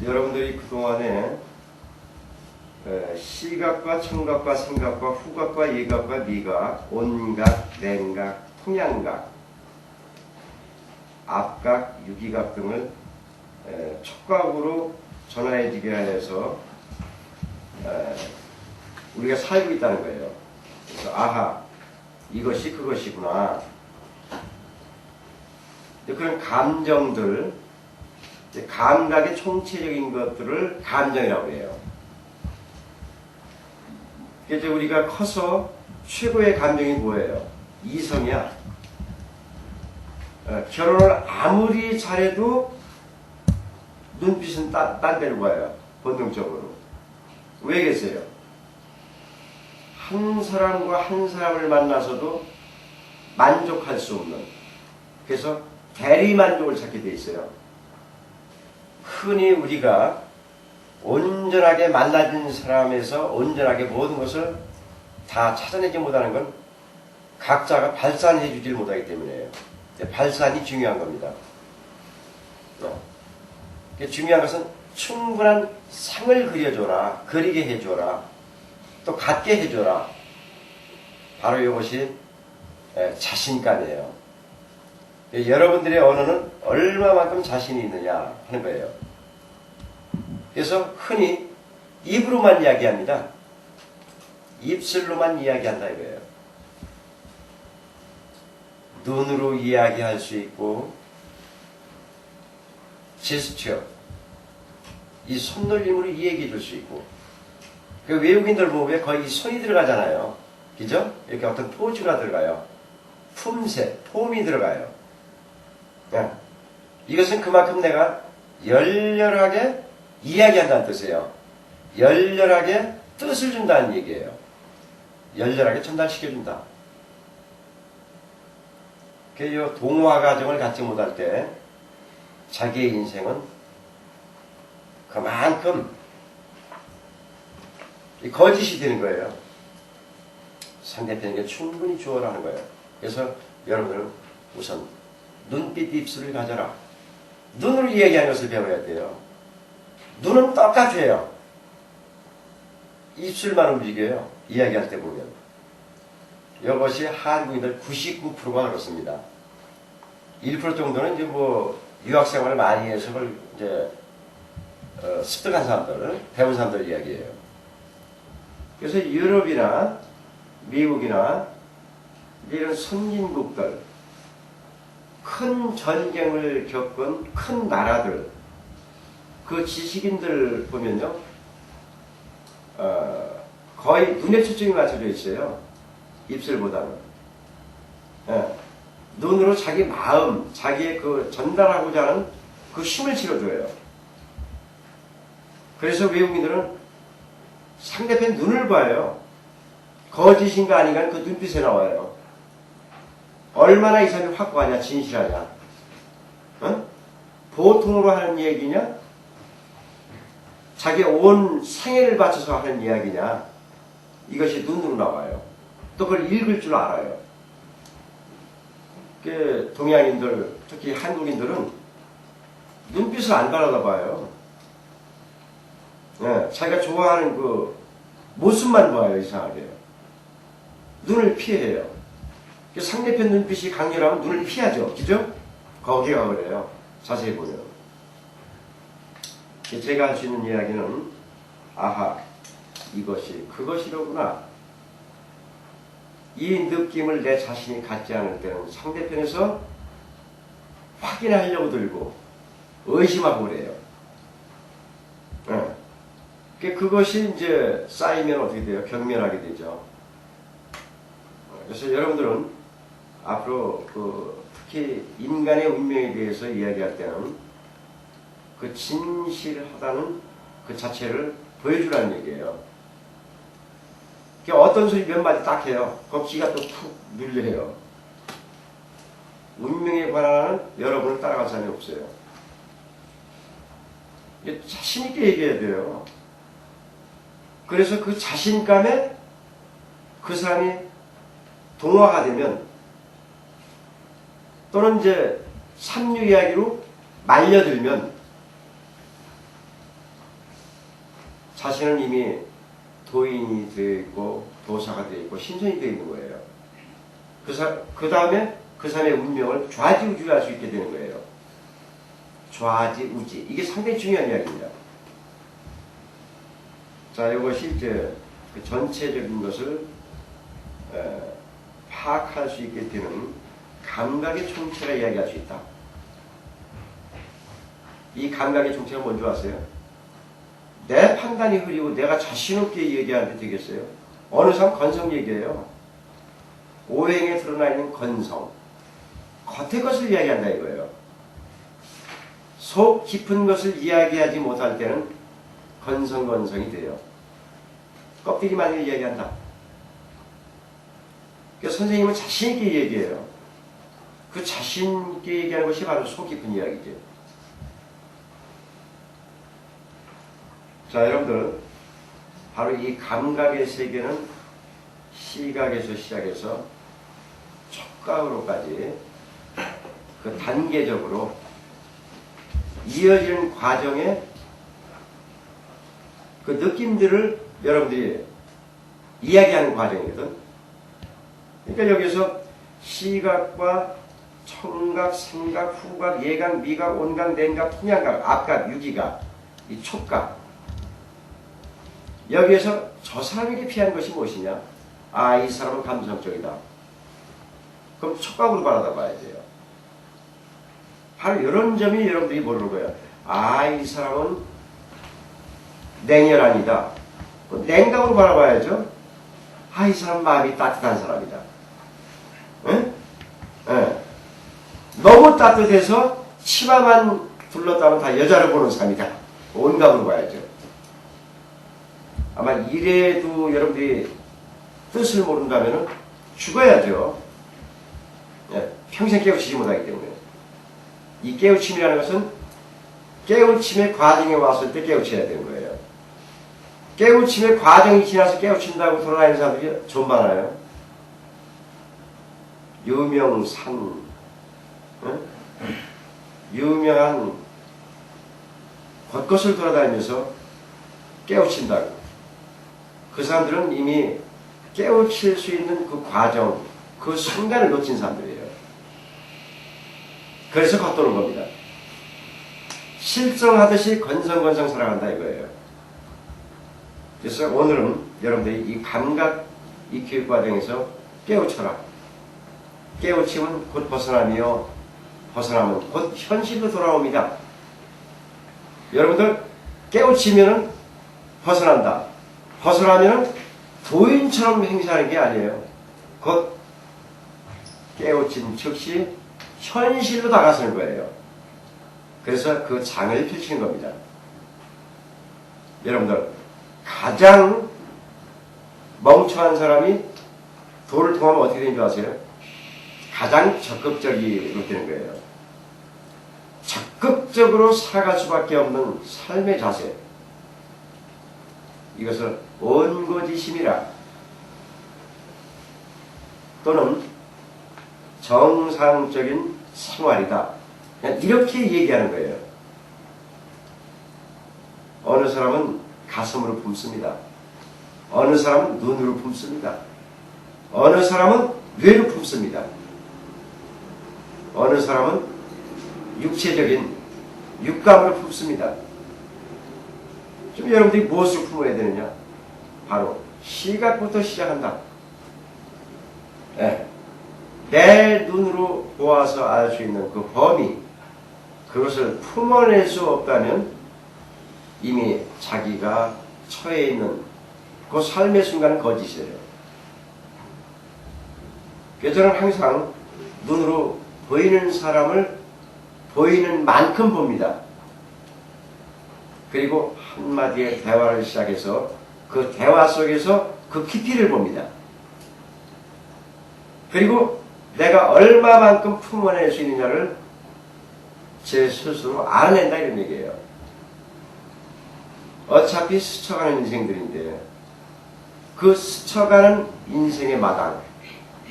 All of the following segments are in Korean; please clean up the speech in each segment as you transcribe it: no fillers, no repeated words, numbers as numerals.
여러분들이 그동안에 시각과 청각과 생각과 후각과 예각과 미각, 온각, 냉각, 통양각, 앞각, 유기각 등을 촉각으로 전화해지게 해서 우리가 살고 있다는 거예요. 그래서 아하, 이것이 그것이구나. 그런 감정들, 감각의 총체적인 것들을 감정이라고 해요. 그래서 우리가 커서 최고의 감정이 뭐예요? 이성이야. 결혼을 아무리 잘해도 눈빛은 딴 데로 가요. 본능적으로. 왜 계세요? 한 사람과 한 사람을 만나서도 만족할 수 없는, 그래서 대리만족을 찾게 돼 있어요. 흔히 우리가 온전하게 만나진 사람에서 온전하게 모든 것을 다 찾아내지 못하는 건 각자가 발산해 주질 못하기 때문이에요. 발산이 중요한 겁니다. 중요한 것은 충분한 상을 그려줘라, 그리게 해줘라, 또 갖게 해줘라. 바로 이것이 자신감이에요. 여러분들의 언어는 얼마만큼 자신이 있느냐 하는 거예요. 그래서 흔히 입으로만 이야기합니다. 입술로만 이야기한다 이거예요. 눈으로 이야기할 수 있고, 제스처, 이 손놀림으로 이야기해 줄 수 있고, 그 외국인들 보면 거의 손이 들어가잖아요. 그죠? 이렇게 어떤 포즈가 들어가요. 품새, 폼이 들어가요. 이것은 그만큼 내가 열렬하게 이야기한다는 뜻이에요. 열렬하게 뜻을 준다는 얘기예요. 열렬하게 전달시켜준다. 그 동화 과정을 갖지 못할 때 자기의 인생은 그만큼 거짓이 되는 거예요. 상대편에게 충분히 주어라 하는 거예요. 그래서 여러분들은 우선 눈빛 입술을 가져라. 눈으로 이야기하는 것을 배워야 돼요. 눈은 똑같아요. 입술만 움직여요. 이야기할 때 보면. 이것이 한국인들 99%가 그렇습니다. 1% 정도는 이제 유학생활을 많이 해서 그걸 이제 습득한 사람들, 배운 사람들 이야기예요. 그래서 유럽이나 미국이나 이런 선진국들, 큰 전쟁을 겪은 큰 나라들, 그 지식인들 보면요, 거의 눈에 초점이 맞춰져 있어요. 입술보다는. 눈으로 자기 마음, 자기의 그 전달하고자 하는 그 힘을 실어줘요. 그래서 외국인들은 상대편 눈을 봐요. 거짓인가 아닌가 그 눈빛에 나와요. 얼마나 이 사람이 확고하냐, 진실하냐. 보통으로 하는 얘기냐? 자기 온 생애를 바쳐서 하는 이야기냐? 이것이 눈으로 나와요. 또 그걸 읽을 줄 알아요. 동양인들, 특히 한국인들은 눈빛을 안 바라봐요. 자기가 좋아하는 그 모습만 봐요, 이상하게. 눈을 피해요. 상대편 눈빛이 강렬하면 눈을 피하죠. 그죠? 거기가 그래요. 자세히 보면. 제가 할 수 있는 이야기는, 아하, 이것이 그것이로구나. 이 느낌을 내 자신이 갖지 않을 때는 상대편에서 확인하려고 들고 의심하고 그래요. 그것이 이제 쌓이면 어떻게 돼요? 경멸하게 되죠. 그래서 여러분들은 앞으로 특히 인간의 운명에 대해서 이야기할 때는 그 진실하다는 그 자체를 보여주라는 얘기예요. 어떤 소리 몇 마디 딱 해요. 그럼 기가 또 푹 눌려요. 운명에 관한 여러분을 따라갈 사람이 없어요. 자신있게 얘기해야 돼요. 그래서 그 자신감에 그 사람이 동화가 되면, 또는 이제 삼류 이야기로 말려들면 자신은 이미 도인이 되어 있고 도사가 되어 있고 신선이 되어 있는 거예요. 그 다음에 그 사람의 운명을 좌지우지할 수 있게 되는 거예요. 좌지우지. 이게 상당히 중요한 이야기입니다. 자, 이것이 이제 그 전체적인 것을 파악할 수 있게 되는 감각의 총체라 이야기할 수 있다. 이 감각의 총체가 뭔지 아세요? 내 판단이 흐리고 내가 자신 없게 얘기하는데 되겠어요? 어느 사람 건성 얘기해요. 오행에 드러나 있는 건성. 겉의 것을 이야기한다 이거예요. 속 깊은 것을 이야기하지 못할 때는 건성건성이 돼요. 껍데기만 이야기한다. 그러니까 선생님은 자신있게 얘기해요. 그 자신있게 얘기하는 것이 바로 속 깊은 이야기죠. 자, 여러분들, 바로 이 감각의 세계는 시각에서 시작해서 촉각으로까지 그 단계적으로 이어지는 과정에 그 느낌들을 여러분들이 이야기하는 과정이거든. 그러니까 여기서 시각과 청각, 생각, 후각, 예각, 미각, 온각, 냉각, 통양각, 앞각, 유기각, 이 촉각. 여기에서 저 사람에게 피하는 것이 무엇이냐? 아, 이 사람은 감성적이다. 그럼 촉각으로 바라봐야 돼요. 바로 이런 점이 여러분들이 모르는 거예요. 아, 이 사람은 냉혈한이다. 냉각으로 바라봐야죠. 아, 이 사람 마음이 따뜻한 사람이다. 응? 응. 너무 따뜻해서 치마만 둘렀다면 다 여자를 보는 사람이다. 온각으로 봐야죠. 아마 이래도 여러분들이 뜻을 모른다면 죽어야죠. 예, 평생 깨우치지 못하기 때문에. 이 깨우침이라는 것은 깨우침의 과정에 왔을 때 깨우쳐야 되는 거예요. 깨우침의 과정이 지나서 깨우친다고 돌아다니는 사람들이 좀 많아요. 유명산, 응? 유명한 곳곳을 돌아다니면서 깨우친다고. 그 사람들은 이미 깨우칠 수 있는 그 과정, 그 순간을 놓친 사람들이에요. 그래서 겉도는 겁니다. 실성하듯이 건성건성 살아간다 이거예요. 그래서 오늘은 여러분들이 이 감각, 이 교육 과정에서 깨우쳐라. 깨우치면 곧 벗어나며 벗어나면 곧 현실로 돌아옵니다. 여러분들 깨우치면은 벗어난다. 벗어나면은 도인처럼 행세하는 게 아니에요. 곧 깨우친 즉시 현실로 다가서는 거예요. 그래서 그 장을 펼치는 겁니다. 여러분들 가장 멍청한 사람이 도를 통하면 어떻게 되는 줄 아세요? 가장 적극적으로 되는 거예요. 적극적으로 살아갈 수밖에 없는 삶의 자세. 이것을 원고지심이라 또는 정상적인 생활이다. 그냥 이렇게 얘기하는 거예요. 어느 사람은 가슴으로 품습니다. 어느 사람은 눈으로 품습니다. 어느 사람은 뇌로 품습니다. 어느 사람은 육체적인 육감으로 품습니다. 좀 여러분들이 무엇을 품어야 되느냐? 바로 시각부터 시작한다. 네. 내 눈으로 보아서 알 수 있는 그 범위, 그것을 품어낼 수 없다면 이미 자기가 처해 있는 그 삶의 순간은 거짓이에요. 그래서 저는 항상 눈으로 보이는 사람을 보이는 만큼 봅니다. 그리고 한마디의 대화를 시작해서 그 대화 속에서 그 깊이를 봅니다. 그리고 내가 얼마만큼 품어낼 수 있느냐를 제 스스로 알아낸다 이런 얘기예요. 어차피 스쳐가는 인생들인데 그 스쳐가는 인생의 마당,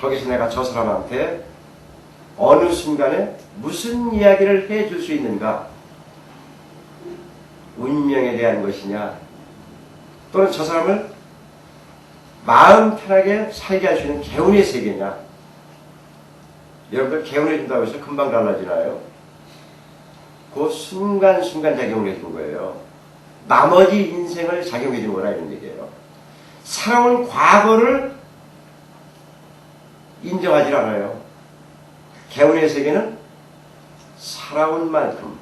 거기서 내가 저 사람한테 어느 순간에 무슨 이야기를 해줄 수 있는가? 운명에 대한 것이냐, 또는 저 사람을 마음 편하게 살게 할 수 있는 개운의 세계냐? 여러분들 개운해진다고 해서 금방 달라지나요? 그 순간순간 작용을 해주는 거예요. 나머지 인생을 작용해 주는 거라 이런 얘기예요. 살아온 과거를 인정하지 않아요. 개운의 세계는 살아온 만큼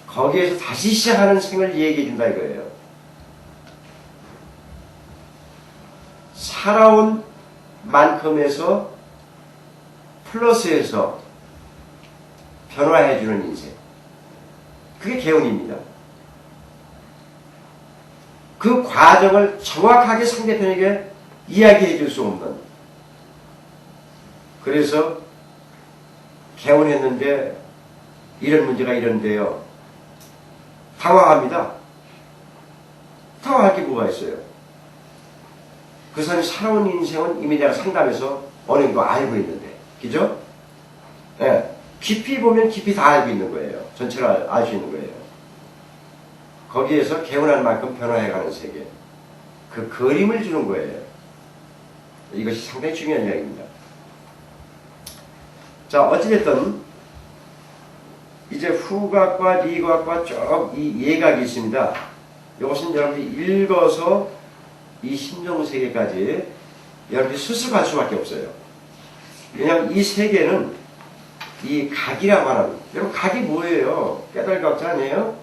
거기에서 다시 시작하는 생을 얘기해 준다 이거예요. 살아온 만큼에서 플러스해서 변화해 주는 인생. 그게 개운입니다. 그 과정을 정확하게 상대편에게 이야기해 줄 수 없는. 그래서 개운했는데 이런 문제가 이런데요. 당황합니다. 당황할 게 뭐가 있어요? 그 사람이 살아온 인생은 이미 내가 상담해서 어느 정도 알고 있는데. 그죠? 예. 깊이 보면 깊이 다 알고 있는 거예요. 전체를 알 수 있는 거예요. 거기에서 개운한 만큼 변화해가는 세계. 그 그림을 주는 거예요. 이것이 상당히 중요한 이야기입니다. 자, 어찌됐든 이제 후각과 리각과 쭉 이 예각이 있습니다. 이것은 여러분이 읽어서 이 심정세계까지 여러분이 수습할 수밖에 없어요. 왜냐하면 이 세계는 이 각이라고 하는, 여러분 각이 뭐예요? 깨달각자 아니에요?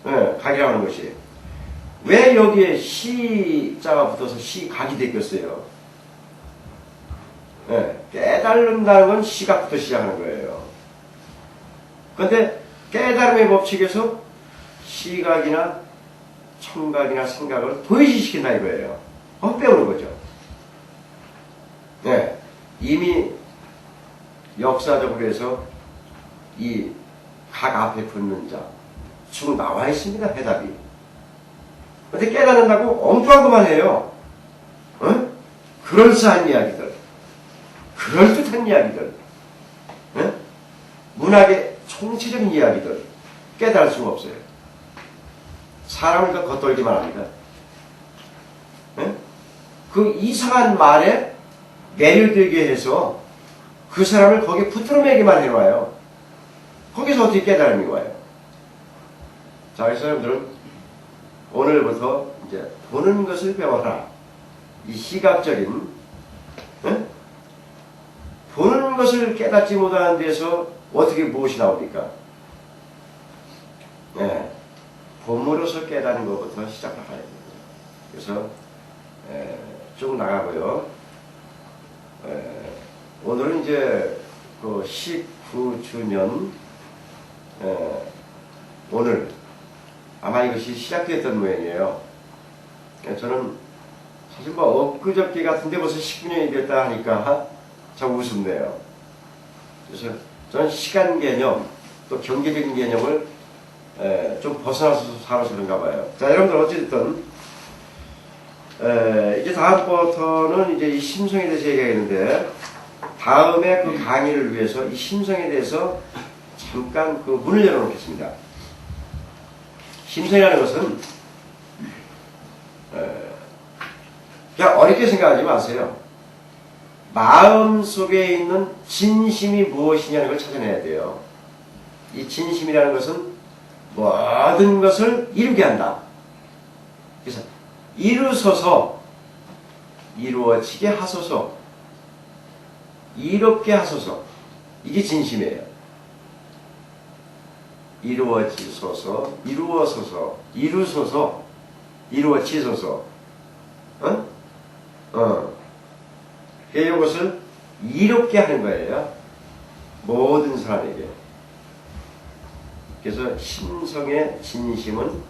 네, 각이라고 하는 것이. 왜 여기에 시자가 붙어서 시각이 됐겠어요? 네, 깨달는다는 건 시각부터 시작하는 거예요. 그런데 깨달음의 법칙에서 시각이나 청각이나 생각을 도외시킨다 이거예요. 배우는 거죠. 네, 이미 역사적으로 해서 이 각 앞에 붙는 자 쭉 나와 있습니다. 해답이. 근데 깨닫는다고 엉뚱한 것만 해요. 어? 그럴싸한 이야기들, 그럴듯한 이야기들, 어? 문학의 총체적인 이야기들 깨달을 수가 없어요. 사람을 더 겉돌기만 합니다. 어? 그 이상한 말에 매료되게 해서 그 사람을 거기에 붙들어매기만 해놔요. 거기서 어떻게 깨달음이 와요? 자, 그래서 여러분들은 오늘부터 이제 보는 것을 배워라. 이 시각적인, 보는 것을 깨닫지 못하는 데서 어떻게 무엇이 나옵니까? 네, 본물로서 깨닫는 것부터 시작해야 됩니다. 그래서 쭉 나가고요. 오늘은 이제 그 19주년 오늘 아마 이것이 시작됐던 모양이에요. 저는 사실 뭐 엊그저께 같은데 벌써 19년이 됐다 하니까 참 우습네요. 그래서 저는 시간 개념 또 경제적인 개념을 좀 벗어나서 살아서 그런가 봐요. 자, 여러분들 어쨌든 이제 다음부터는 이제 이 심성에 대해서 얘기하겠는데, 다음에 그 강의를 위해서 이 심성에 대해서 잠깐 그 문을 열어놓겠습니다. 심성이라는 것은 그냥 어렵게 생각하지 마세요. 마음 속에 있는 진심이 무엇이냐는 걸 찾아내야 돼요. 이 진심이라는 것은 모든 것을 이루게 한다. 그래서 이루소서, 이루어지게 하소서, 이롭게 하소서. 이게 진심이에요. 이루어지소서, 이루어소서, 이루소서, 이루어지소서. 이것을 이롭게 하는 거예요. 모든 사람에게. 그래서 심성의 진심은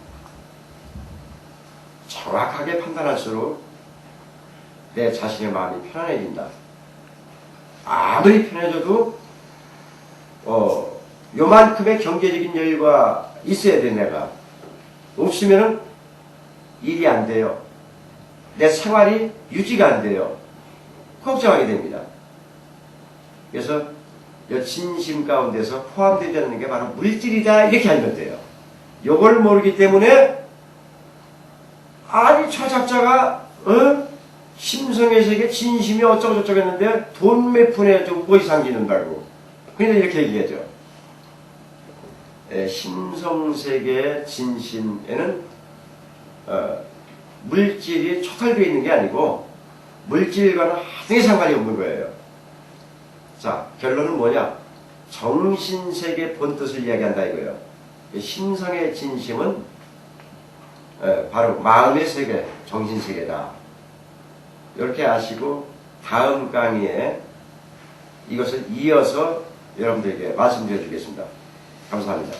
정확하게 판단할수록 내 자신의 마음이 편안해진다. 아무리 편해져도 요만큼의 경제적인 여유가 있어야 돼. 내가 없으면은 일이 안 돼요. 내 생활이 유지가 안 돼요. 걱정하게 됩니다. 그래서 이 진심 가운데서 포함되지 않는 게 바로 물질이다, 이렇게 알면 돼요. 요걸 모르기 때문에 아니 저 작자가 심성의 세계 진심이 어쩌고 저쩌고 했는데 돈 몇 푼에 좀 무엇이상 지는다고. 그냥 이렇게 얘기하죠. 심성세계의 진심에는 물질이 촉발되어 있는 게 아니고 물질과는 하등의 상관이 없는 거예요. 자, 결론은 뭐냐? 정신세계 본뜻을 이야기한다 이거예요. 심성의 진심은 바로 마음의 세계, 정신세계다. 이렇게 아시고 다음 강의에 이것을 이어서 여러분들에게 말씀드려 주겠습니다. 감사합니다.